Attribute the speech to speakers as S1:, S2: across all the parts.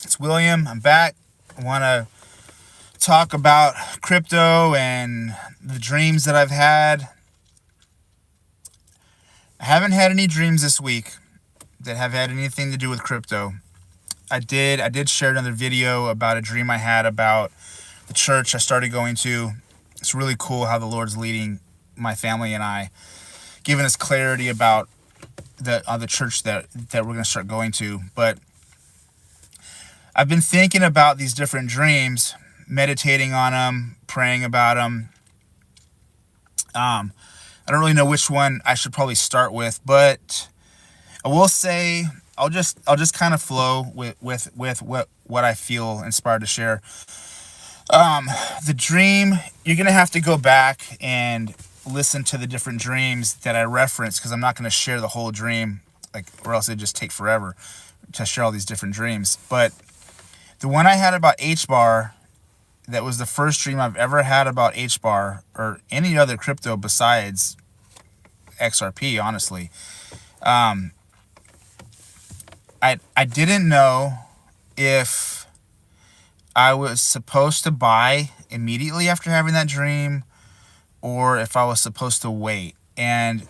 S1: It's William. I'm back. I want to talk about crypto and the dreams that I've had. I haven't had any dreams this week that have had anything to do with crypto. I did share another video about a dream I had about the church I started going to. It's really cool how the Lord's leading my family and I, giving us clarity about the church that we're going to start going to. But I've been thinking about these different dreams, meditating on them, praying about them. I don't really know which one I should probably start with, but I will say I'll just kind of flow with what I feel inspired to share. The dream, you're gonna have to go back and listen to the different dreams that I reference, because I'm not gonna share the whole dream, or else it'd just take forever to share all these different dreams. But the one I had about Hbar, that was the first dream I've ever had about Hbar or any other crypto besides XRP, honestly. I didn't know if I was supposed to buy immediately after having that dream or if I was supposed to wait. And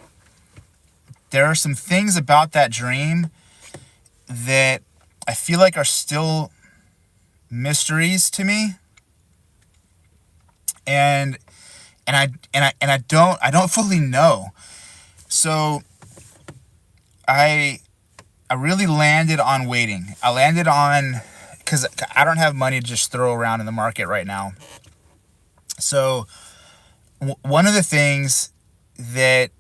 S1: there are some things about that dream that I feel like are still mysteries to me. And I don't fully know. So I really landed on waiting. I landed on, because I don't have money to just throw around in the market right now. So one of the things that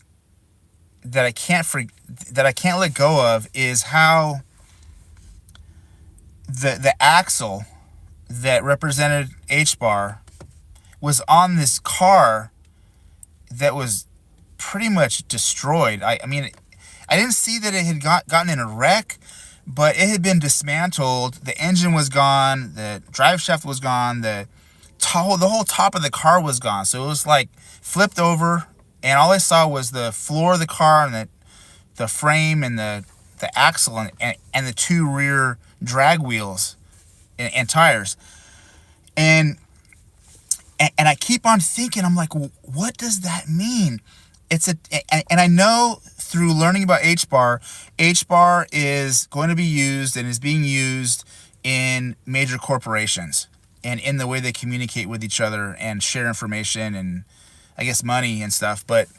S1: I can't let go of is how the axle that represented Hbar was on this car that was pretty much destroyed. I mean, I didn't see that it had gotten in a wreck, but it had been dismantled. The engine was gone. The drive shaft was gone. The whole top of the car was gone. So it was like flipped over, and all I saw was the floor of the car and the frame and the axle and the two rear drag wheels and tires. And I keep on thinking, I'm like, well, what does that mean? And I know through learning about Hbar is going to be used and is being used in major corporations and in the way they communicate with each other and share information and, I guess, money and stuff. But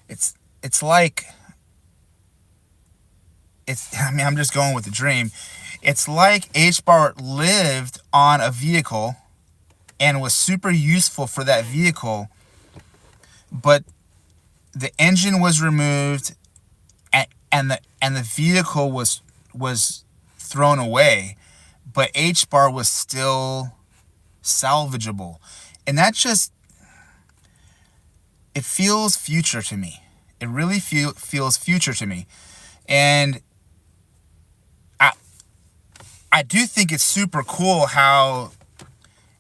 S1: it's like, I'm just going with the dream. It's like Hbar lived on a vehicle and was super useful for that vehicle, but the engine was removed and the vehicle was thrown away, but Hbar was still salvageable. And that just, it feels future to me. It really feels future to me. And I do think it's super cool how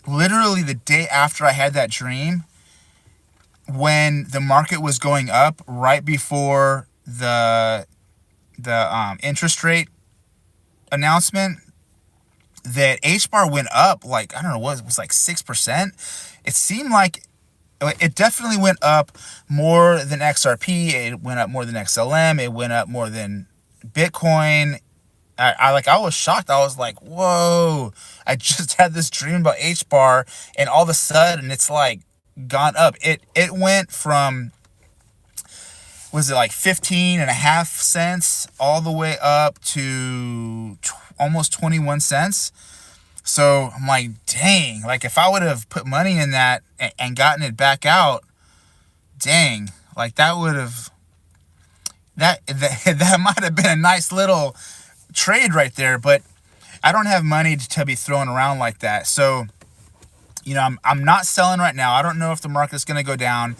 S1: literally the day after I had that dream, when the market was going up right before the interest rate announcement, that Hbar went up like, I don't know what, it was like 6%. It seemed like it definitely went up more than XRP. It went up more than XLM. It went up more than Bitcoin. I was shocked. I was like, whoa, I just had this dream about Hbar, and all of a sudden it's like gone up. It went from, was it like 15.5 cents all the way up to almost 21 cents. So I'm like, dang, like if I would have put money in that and gotten it back out, dang, like that would have, that might have been a nice little trade right there. But I don't have money to be throwing around like that. So, I'm not selling right now. I don't know if the market's going to go down,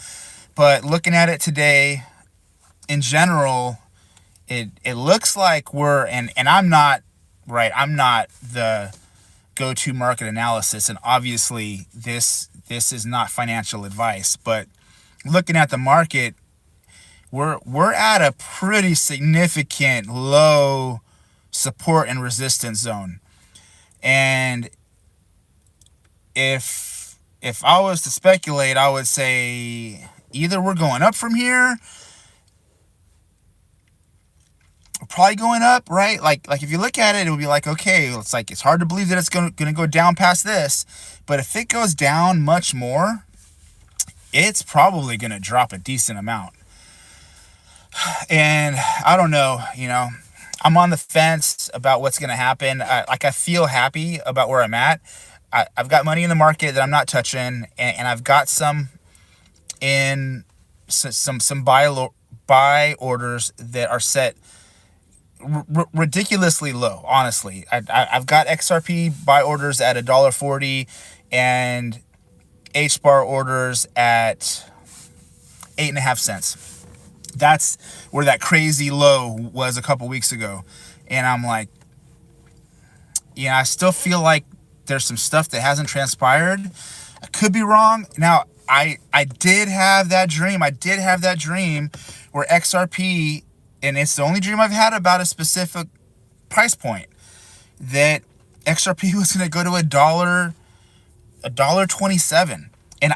S1: but looking at it today, in general, it looks like and I'm not the go-to market analysis, and obviously this is not financial advice, but looking at the market, we're at a pretty significant low support and resistance zone. And if I was to speculate, I would say either we're going up from here, probably going up, right? Like if you look at it, it would be like, okay, it's hard to believe that it's going to go down past this, but if it goes down much more, it's probably going to drop a decent amount. And I don't know, I'm on the fence about what's going to happen. I feel happy about where I'm at. I've got money in the market that I'm not touching, and I've got some in some buy orders that are set ridiculously low. Honestly, I've got XRP buy orders at $1.40 and Hbar orders at 8.5 cents. That's where that crazy low was a couple weeks ago. And I'm like, I still feel like there's some stuff that hasn't transpired. I could be wrong. Now, I did have that dream. Where XRP, and it's the only dream I've had about a specific price point, that XRP was going to go to $1.27. And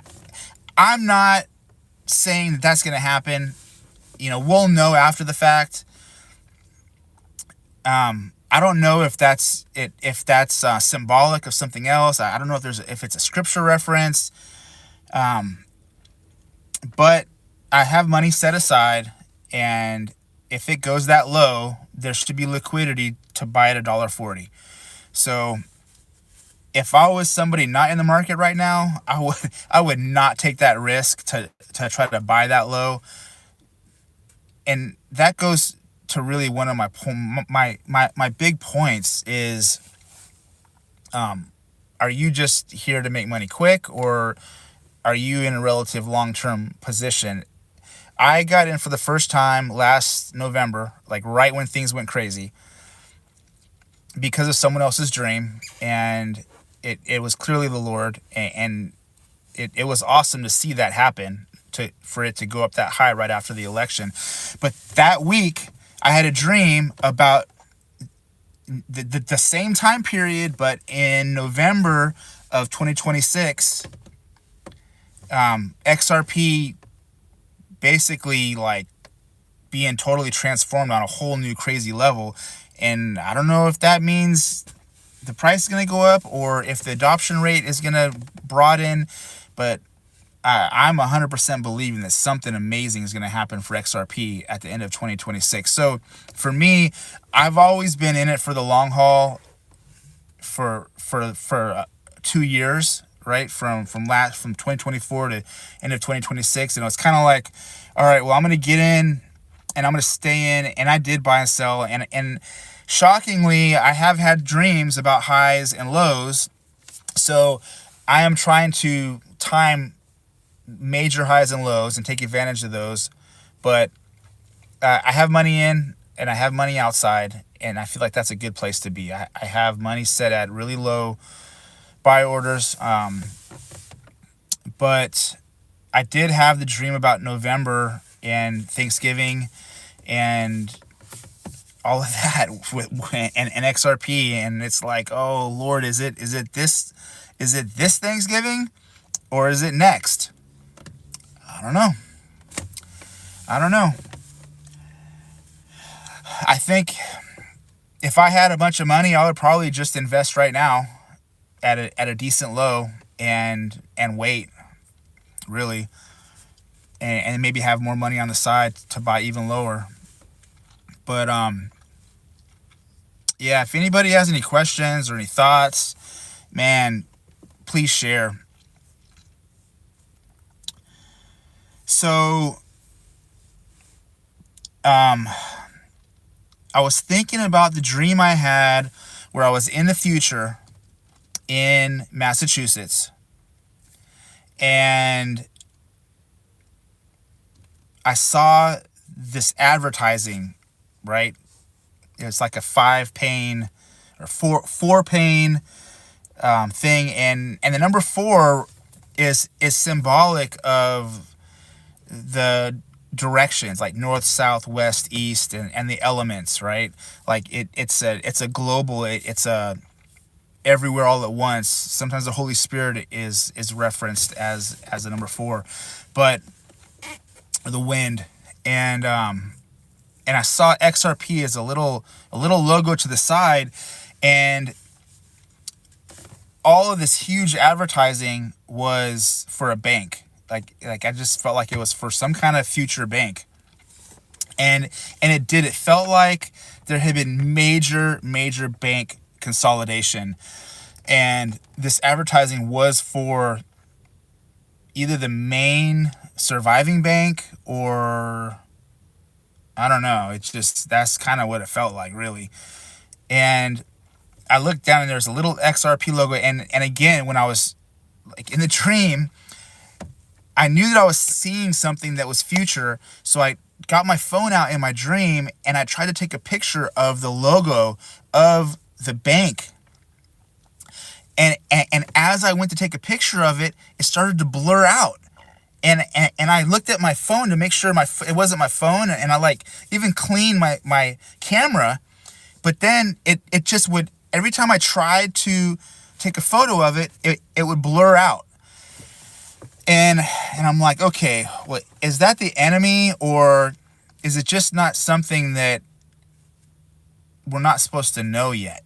S1: I'm not saying that that's going to happen. We'll know after the fact. I don't know if that's symbolic of something else. I don't know if it's a scripture reference. But I have money set aside, and if it goes that low, there should be liquidity to buy at $1.40. So if I was somebody not in the market right now, I would not take that risk to try to buy that low. And that goes to really one of my big points is, are you just here to make money quick, or are you in a relative long-term position? I got in for the first time last November, like right when things went crazy, because of someone else's dream, and it was clearly the Lord, and it was awesome to see that happen, for it to go up that high right after the election. But that week, I had a dream about the same time period, but in November of 2026, XRP basically like being totally transformed on a whole new crazy level. And I don't know if that means the price is going to go up or if the adoption rate is going to broaden, but I'm 100% believing that something amazing is going to happen for XRP at the end of 2026. So for me, I've always been in it for the long haul for 2 years, right? From 2024 to end of 2026. And it was kind of like, all right, well, I'm going to get in and I'm going to stay in. And I did buy and sell. And shockingly, I have had dreams about highs and lows. So I am trying to time major highs and lows and take advantage of those. But I have money in and I have money outside, and I feel like that's a good place to be. I have money set at really low buy orders, but I did have the dream about November and Thanksgiving and all of that and XRP, and it's like, oh Lord, is it this Thanksgiving or is it next? I don't know. I think if I had a bunch of money, I would probably just invest right now at a decent low and wait, really, and maybe have more money on the side to buy even lower. But yeah, if anybody has any questions or any thoughts, man, please share. So I was thinking about the dream I had where I was in the future in Massachusetts, and I saw this advertising, right? It's like a 5-pane or four-pane thing, and the number 4 is symbolic of the directions, like north, south, west, east, and the elements, right? Like it's a global, it's a everywhere all at once. Sometimes the Holy Spirit is referenced as the number 4, but the wind. And I saw XRP as a little logo to the side, and all of this huge advertising was for a bank. Like I just felt like it was for some kind of future bank. And it felt like there had been major bank consolidation, and this advertising was for either the main surviving bank, or I don't know. It's just, that's kind of what it felt like, really. And I looked down and there's a little XRP logo, and again, when I was like in the dream, I knew that I was seeing something that was future. So I got my phone out in my dream and I tried to take a picture of the logo of the bank. And as I went to take a picture of it, it started to blur out. And I looked at my phone to make sure it wasn't my phone, and I like even cleaned my camera, but then it just would, every time I tried to take a photo of it, it would blur out. And I'm like, okay, what is that, the enemy, or is it just not something that we're not supposed to know yet?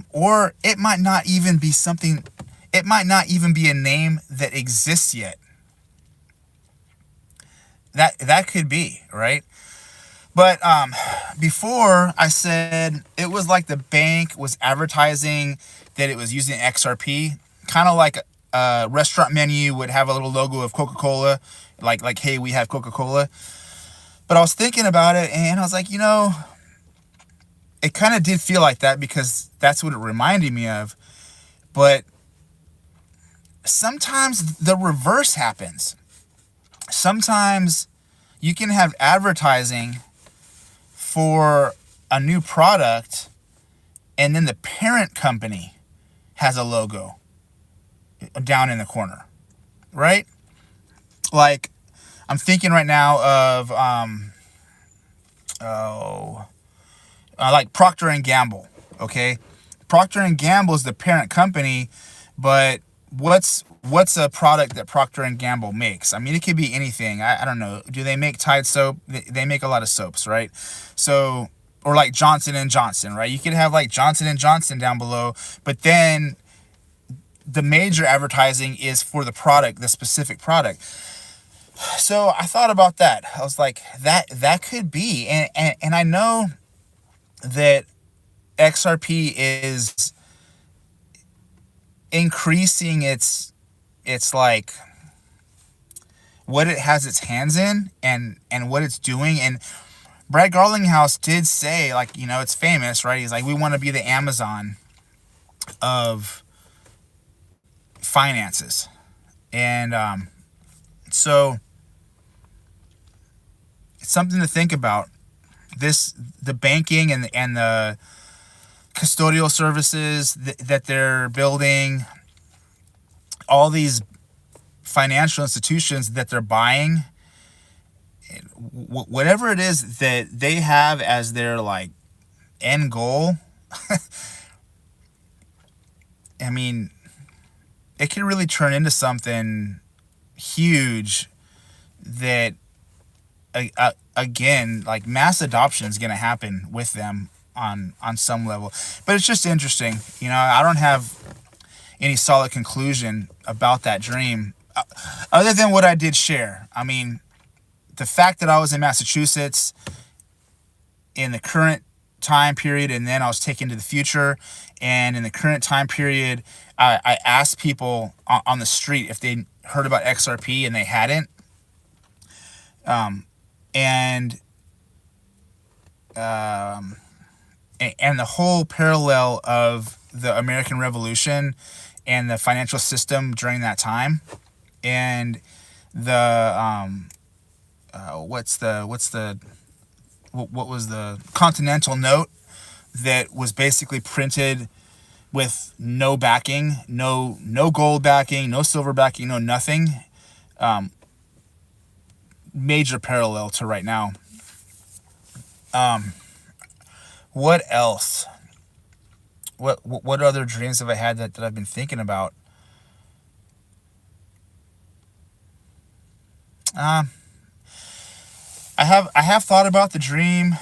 S1: Or it might not even be something, it might not even be a name that exists yet. That could be, right? But before, I said it was like the bank was advertising that it was using XRP, kind of like a restaurant menu would have a little logo of Coca-Cola, like hey, we have Coca-Cola. But I was thinking about it, and I was like, it kind of did feel like that, because that's what it reminded me of. But sometimes the reverse happens. Sometimes you can have advertising for a new product, and then the parent company has a logo down in the corner, right? Like, I'm thinking right now of like Procter and Gamble. Okay, Procter and Gamble is the parent company, but what's a product that Procter and Gamble makes? I mean, it could be anything. I don't know. Do they make Tide soap? They make a lot of soaps, right? So, or like Johnson and Johnson, right? You could have like Johnson and Johnson down below, but then the major advertising is for the product, the specific product. So I thought about that. I was like, that could be, and I know that XRP is increasing its like what it has its hands in, and what it's doing. And Brad Garlinghouse did say, like, it's famous, right? He's like, we want to be the Amazon of finances. And so it's something to think about. The banking and the custodial services that they're building, all these financial institutions that they're buying, whatever it is that they have as their like end goal. I mean, it can really turn into something huge that, again, like mass adoption is going to happen with them on some level. But it's just interesting. I don't have any solid conclusion about that dream, other than what I did share. I mean, the fact that I was in Massachusetts in the current time period, and then I was taken to the future, and in the current time period, I asked people on the street if they heard about XRP, and they hadn't. And the whole parallel of the American Revolution and the financial system during that time, and the what was the Continental Note that was basically printed with no backing, no gold backing, no silver backing, no nothing. major parallel to right now. What else? What other dreams have I had that I've been thinking about? Um, I have thought about the dream,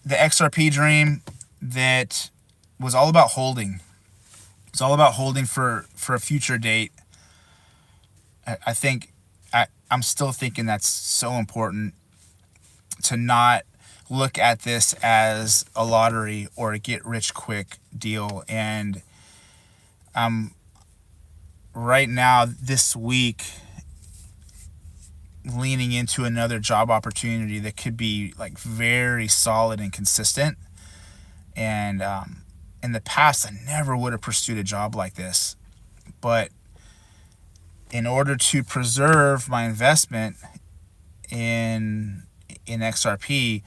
S1: the XRP dream that was all about holding. It's all about holding for a future date. I think I'm still thinking that's so important to not look at this as a lottery or a get rich quick deal. And right now, this week, leaning into another job opportunity that could be like very solid and consistent. And in the past, I never would have pursued a job like this. But in order to preserve my investment in XRP,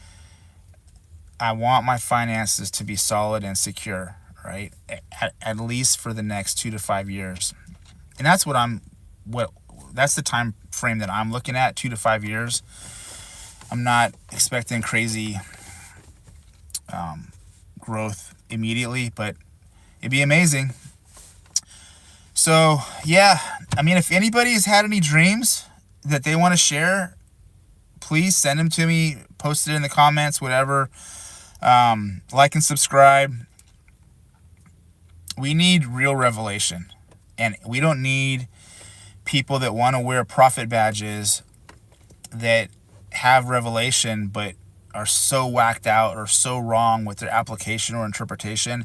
S1: I want my finances to be solid and secure, right? At least for the next 2 to 5 years. And that's the time frame that I'm looking at, 2 to 5 years. I'm not expecting crazy growth immediately, but it'd be amazing. So yeah, I mean, if anybody's had any dreams that they want to share, please send them to me, post it in the comments, whatever. Like and subscribe. We need real revelation, and we don't need people that want to wear prophet badges that have revelation but are so whacked out or so wrong with their application or interpretation.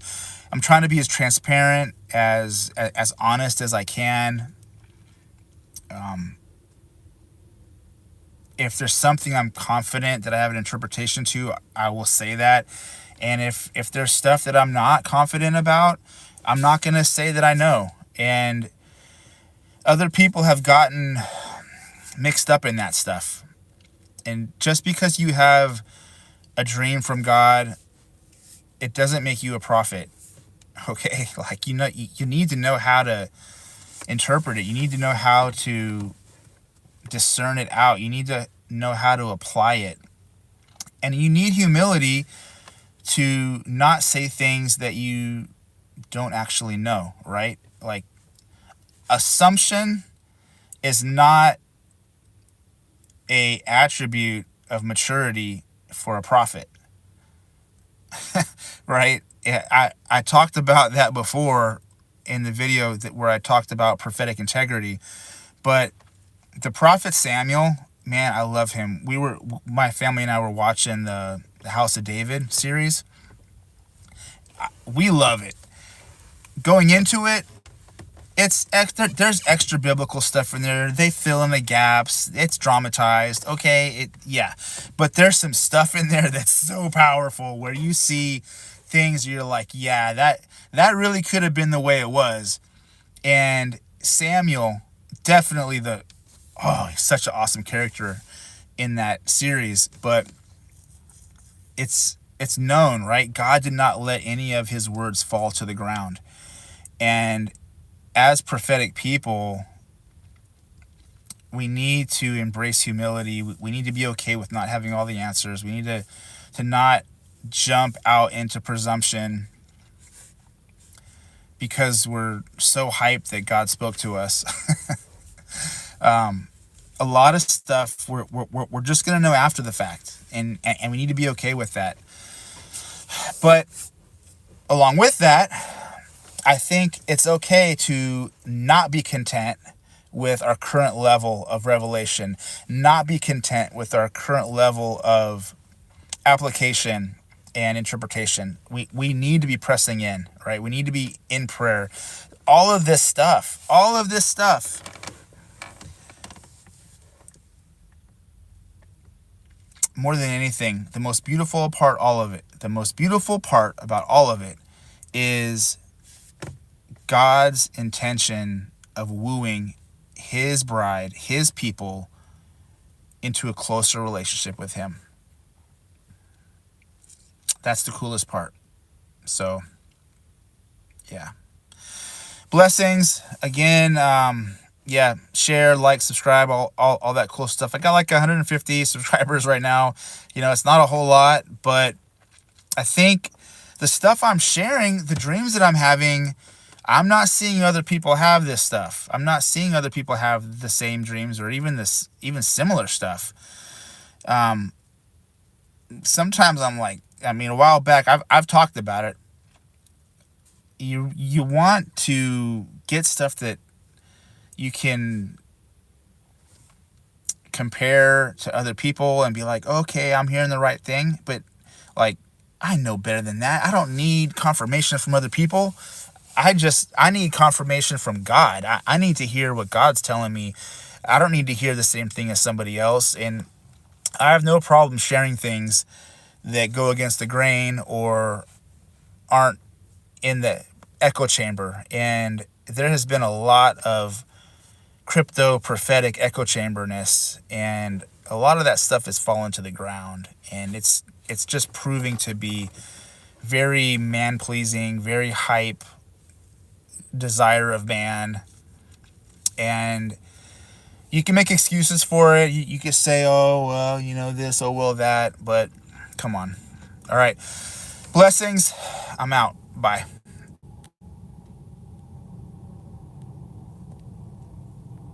S1: I'm trying to be as transparent, as honest as I can. If there's something I'm confident that I have an interpretation to, I will say that. And if there's stuff that I'm not confident about, I'm not going to say that I know. And other people have gotten mixed up in that stuff. And just because you have a dream from God, it doesn't make you a prophet. Okay? Like, you need to know how to interpret it. You need to know how to discern it out. You need to know how to apply it. And you need humility to not say things that you don't actually know, right? Like, assumption is not a attribute of maturity for a prophet. Right? I talked about that before in the video where I talked about prophetic integrity. But the prophet Samuel, man, I love him. My family and I were watching the House of David series. We love it. Going into it, there's extra biblical stuff in there. They fill in the gaps. It's dramatized. Okay, but there's some stuff in there that's so powerful where you see things you're like, yeah, that really could have been the way it was. And Samuel, definitely he's such an awesome character in that series. But it's known, right? God did not let any of his words fall to the ground. And as prophetic people, we need to embrace humility. We need to be okay with not having all the answers. We need to not jump out into presumption because we're so hyped that God spoke to us. A lot of stuff we're just going to know after the fact, and we need to be okay with that. But along with that, I think it's okay to not be content with our current level of revelation, not be content with our current level of application and interpretation. We need to be pressing in, right? We need to be in prayer. All of this stuff, more than anything, the most beautiful part about all of it is God's intention of wooing his bride, his people, into a closer relationship with him. That's the coolest part. So, yeah. Blessings. Again, yeah, share, like, subscribe, all that cool stuff. I got like 150 subscribers right now. You know, it's not a whole lot, but I think the stuff I'm sharing, the dreams that I'm having, I'm not seeing other people have this stuff. I'm not seeing other people have the same dreams or even similar stuff. Sometimes I'm like, I mean, a while back, I've talked about it. You want to get stuff that you can compare to other people and be like, okay, I'm hearing the right thing. But like, I know better than that. I don't need confirmation from other people. I need confirmation from God. I need to hear what God's telling me. I don't need to hear the same thing as somebody else. And I have no problem sharing things that go against the grain or aren't in the echo chamber. And there has been a lot of crypto prophetic echo chamberness, and a lot of that stuff has fallen to the ground, and it's just proving to be very man pleasing, very hype, desire of man. And you can make excuses for it. You can say, oh well, you know, this, oh well, that, but come on. All right, blessings. I'm out. Bye.